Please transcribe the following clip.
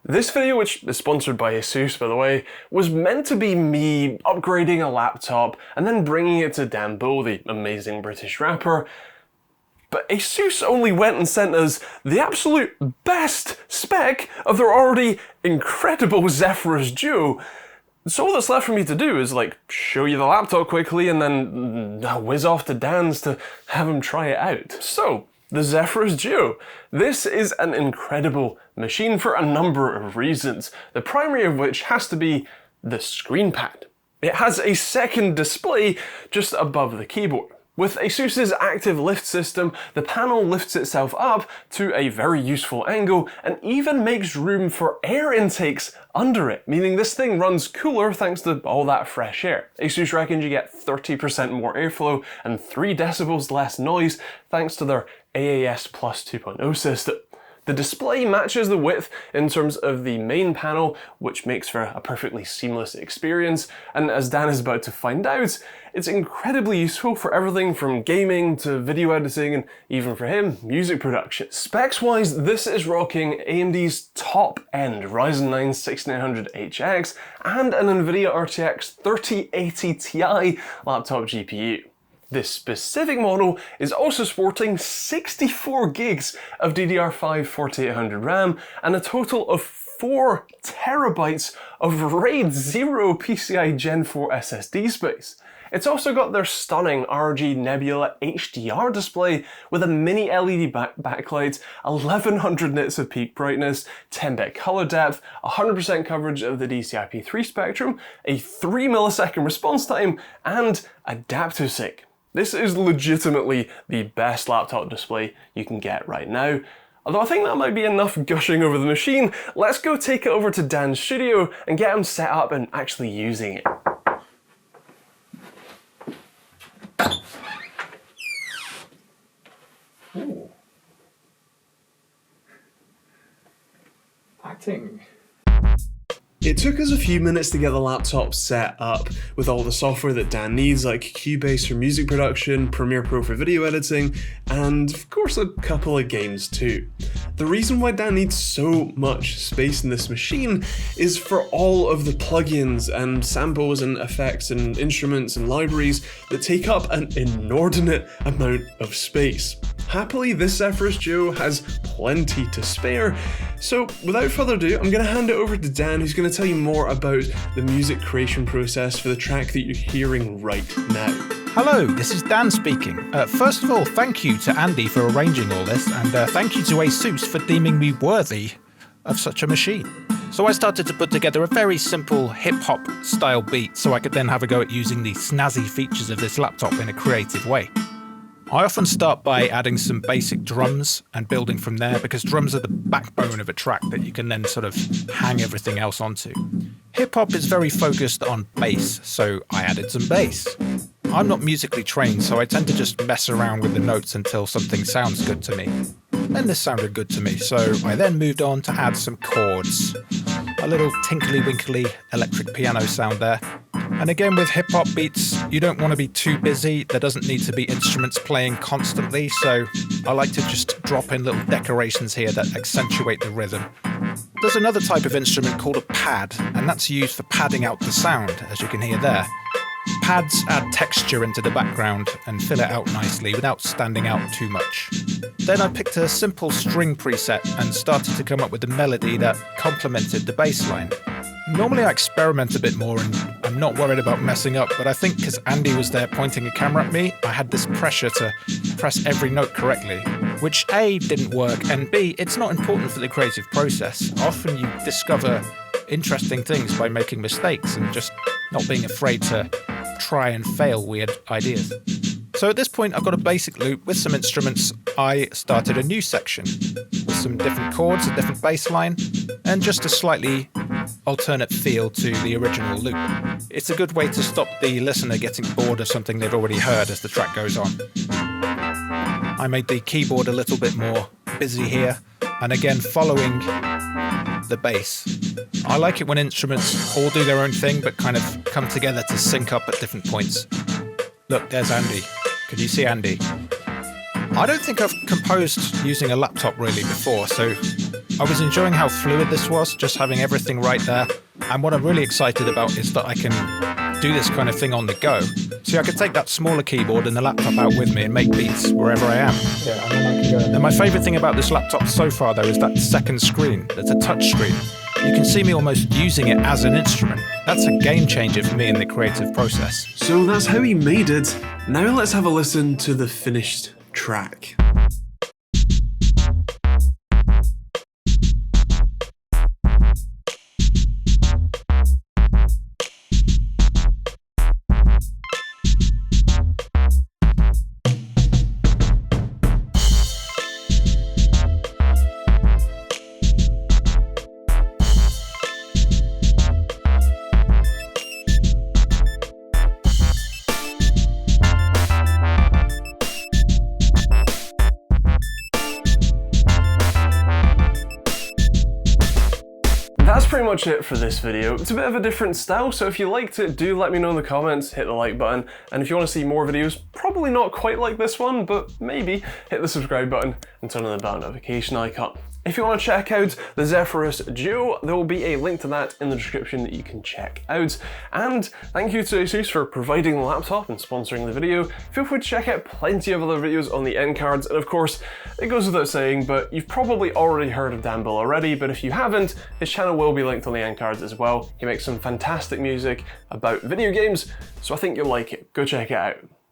This video, which is sponsored by ASUS by the way, was meant to be me upgrading a laptop and then bringing it to Dan Bull, the amazing British rapper. But ASUS only went and sent us the absolute best spec of their already incredible Zephyrus Duo. So all that's left for me to do is show you the laptop quickly and then whiz off to Dan's to have him try it out. So, the Zephyrus Duo. This is an incredible machine for a number of reasons, the primary of which has to be the screen pad. It has a second display just above the keyboard. With ASUS's active lift system, the panel lifts itself up to a very useful angle and even makes room for air intakes under it, meaning this thing runs cooler thanks to all that fresh air. ASUS reckons you get 30% more airflow and 3 decibels less noise thanks to their AAS Plus 2.0 system. The display matches the width in terms of the main panel, which makes for a perfectly seamless experience, and as Dan is about to find out, it's incredibly useful for everything from gaming to video editing and even for him, music production. Specs-wise, this is rocking AMD's top-end Ryzen 9 6900HX and an NVIDIA RTX 3080 Ti laptop GPU. This specific model is also sporting 64 gigs of DDR5 4800 RAM and a total of 4 terabytes of RAID 0 PCI Gen 4 SSD space. It's also got their stunning ROG Nebula HDR display with a mini LED backlight, 1100 nits of peak brightness, 10-bit color depth, 100% coverage of the DCI-P3 spectrum, a 3 millisecond response time, and adaptive sync. This is legitimately the best laptop display you can get right now. Although I think that might be enough gushing over the machine, let's go take it over to Dan's studio and get him set up and actually using it. Ooh. Acting. It took us a few minutes to get the laptop set up with all the software that Dan needs, like Cubase for music production, Premiere Pro for video editing, and of course a couple of games too. The reason why Dan needs so much space in this machine is for all of the plugins and samples and effects and instruments and libraries that take up an inordinate amount of space. Happily, this Zephyrus Duo has plenty to spare, so without further ado, I'm going to hand it over to Dan, who's going to tell you more about the music creation process for the track that you're hearing right now. Hello, this is Dan speaking. First of all, thank you to Andy for arranging all this, and thank you to ASUS for deeming me worthy of such a machine. So I started to put together a very simple hip-hop style beat so I could then have a go at using the snazzy features of this laptop in a creative way. I often start by adding some basic drums and building from there because drums are the backbone of a track that you can then sort of hang everything else onto. Hip-hop is very focused on bass, so I added some bass. I'm not musically trained, so I tend to just mess around with the notes until something sounds good to me. And this sounded good to me, so I then moved on to add some chords. A little tinkly-winkly electric piano sound there. And again, with hip-hop beats, you don't want to be too busy. There doesn't need to be instruments playing constantly, so I like to just drop in little decorations here that accentuate the rhythm. There's another type of instrument called a pad, and that's used for padding out the sound, as you can hear there. Pads add texture into the background and fill it out nicely without standing out too much. Then I picked a simple string preset and started to come up with a melody that complemented the bass line. Normally I experiment a bit more and I'm not worried about messing up, but I think because Andy was there pointing a camera at me, I had this pressure to press every note correctly, which A, didn't work, and B, it's not important for the creative process. Often you discover interesting things by making mistakes and just not being afraid to try and fail weird ideas. So at this point I've got a basic loop with some instruments. I started a new section with some different chords, a different bass line, and just a slightly alternate feel to the original loop. It's a good way to stop the listener getting bored of something they've already heard as the track goes on. I made the keyboard a little bit more busy here, and again following the bass. I like it when instruments all do their own thing but kind of come together to sync up at different points. Look, there's Andy. Can you see Andy? I don't think I've composed using a laptop really before, so I was enjoying how fluid this was, just having everything right there. And what I'm really excited about is that I can do this kind of thing on the go. See, I could take that smaller keyboard and the laptop out with me and make beats wherever I am. Yeah, and then I can go. And my favourite thing about this laptop so far, though, is that second screen. It's a touch screen. You can see me almost using it as an instrument. That's a game changer for me in the creative process. So that's how he made it. Now let's have a listen to the finished track. That's pretty much it for this video. It's a bit of a different style, so if you liked it, do let me know in the comments, hit the like button, and if you want to see more videos, probably not quite like this one, but maybe, hit the subscribe button and turn on the bell notification icon. If you want to check out the Zephyrus Duo, there will be a link to that in the description that you can check out. And thank you to ASUS for providing the laptop and sponsoring the video. Feel free to check out plenty of other videos on the end cards, and of course, it goes without saying, but you've probably already heard of Dan Bull already, but if you haven't, his channel will be linked on the end cards as well. He makes some fantastic music about video games, so I think you'll like it. Go check it out.